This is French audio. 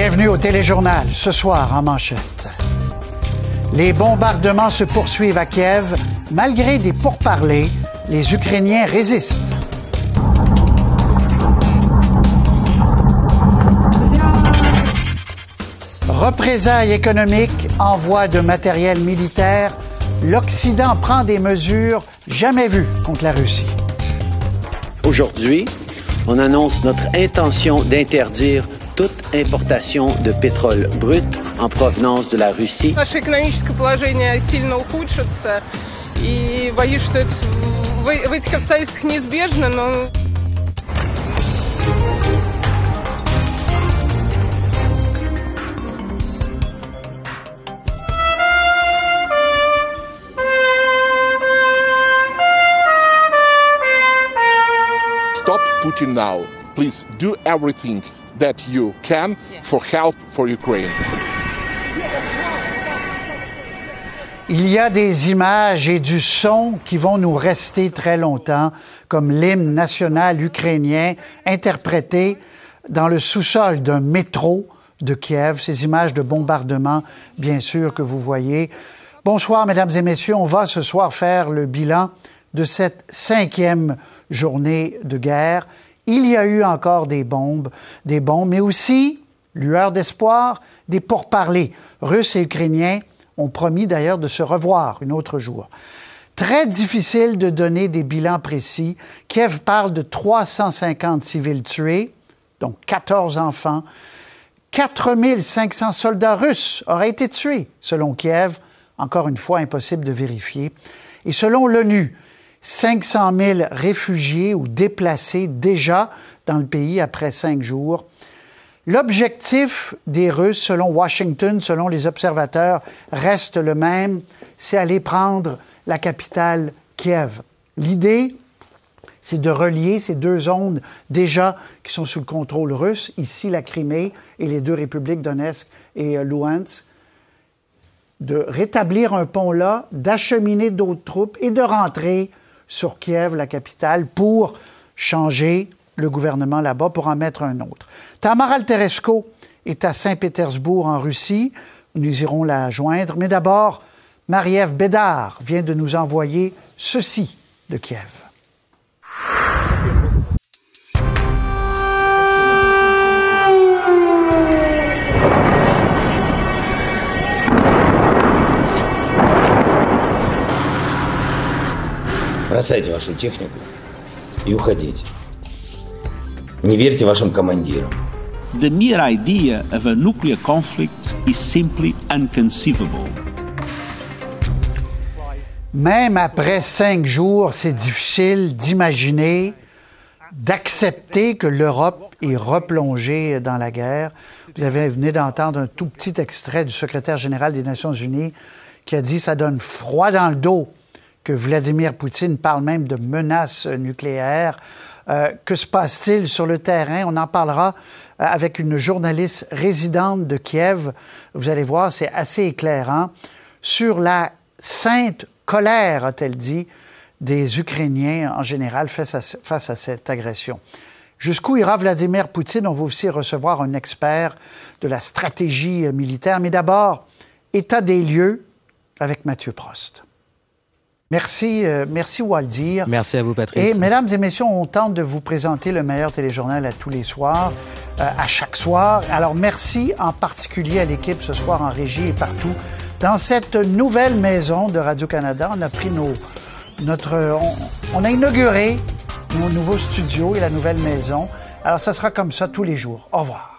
Bienvenue au Téléjournal, ce soir en manchette. Les bombardements se poursuivent à Kiev. Malgré des pourparlers, les Ukrainiens résistent. Représailles économiques, envoi de matériel militaire, l'Occident prend des mesures jamais vues contre la Russie. Aujourd'hui, on annonce notre intention d'interdire toute importation de pétrole brut en provenance de la Russie. Наше экономическое положение сильно ухудшится, и боюсь, что это в этих обстоятельствах неизбежно, но... Stop Putin now. Please do everything that you can for help for Ukraine. Il y a des images et du son qui vont nous rester très longtemps, comme l'hymne national ukrainien interprété dans le sous-sol d'un métro de Kiev. Ces images de bombardement, bien sûr, que vous voyez. Bonsoir, mesdames et messieurs. On va ce soir faire le bilan de cette 5e journée de guerre. Il y a eu encore des bombes, mais aussi, lueur d'espoir, des pourparlers. Russes et Ukrainiens ont promis d'ailleurs de se revoir un autre jour. Très difficile de donner des bilans précis. Kiev parle de 350 civils tués, donc 14 enfants. 4500 soldats russes auraient été tués, selon Kiev. Encore une fois, impossible de vérifier. Et selon l'ONU, 500 000 réfugiés ou déplacés déjà dans le pays après 5 jours. L'objectif des Russes, selon Washington, selon les observateurs, reste le même, c'est aller prendre la capitale Kiev. L'idée, c'est de relier ces deux zones déjà qui sont sous le contrôle russe, ici la Crimée et les deux républiques Donetsk et Luhansk, de rétablir un pont là, d'acheminer d'autres troupes et de rentrer sur Kiev, la capitale, pour changer le gouvernement là-bas, pour en mettre un autre. Tamara Alterescu est à Saint-Pétersbourg, en Russie. Nous irons la joindre. Mais d'abord, Marie-Ève Bédard vient de nous envoyer ceci de Kiev. Бросайте вашу технику и уходите. Не верьте вашим командирам. The mere idea of a nuclear conflict is simply inconceivable. Même après 5 jours, c'est difficile d'imaginer, d'accepter que l'Europe est replongée dans la guerre. Vous venez d'entendre un tout petit extrait du secrétaire général des Nations unies qui a dit « ça donne froid dans le dos » que Vladimir Poutine parle même de menaces nucléaires. Que se passe-t-il sur le terrain? On en parlera avec une journaliste résidente de Kiev. Vous allez voir, c'est assez éclairant. Sur la sainte colère, a-t-elle dit, des Ukrainiens en général face à cette agression. Jusqu'où ira Vladimir Poutine? On va aussi recevoir un expert de la stratégie militaire. Mais d'abord, état des lieux avec Mathieu Prost. Merci Waldir. Merci à vous, Patrice. Et mesdames et messieurs, on tente de vous présenter le meilleur téléjournal à tous les soirs, à chaque soir. Alors merci en particulier à l'équipe ce soir en régie et partout. Dans cette nouvelle maison de Radio-Canada, on a pris on a inauguré nos nouveaux studios et la nouvelle maison. Alors ça sera comme ça tous les jours. Au revoir.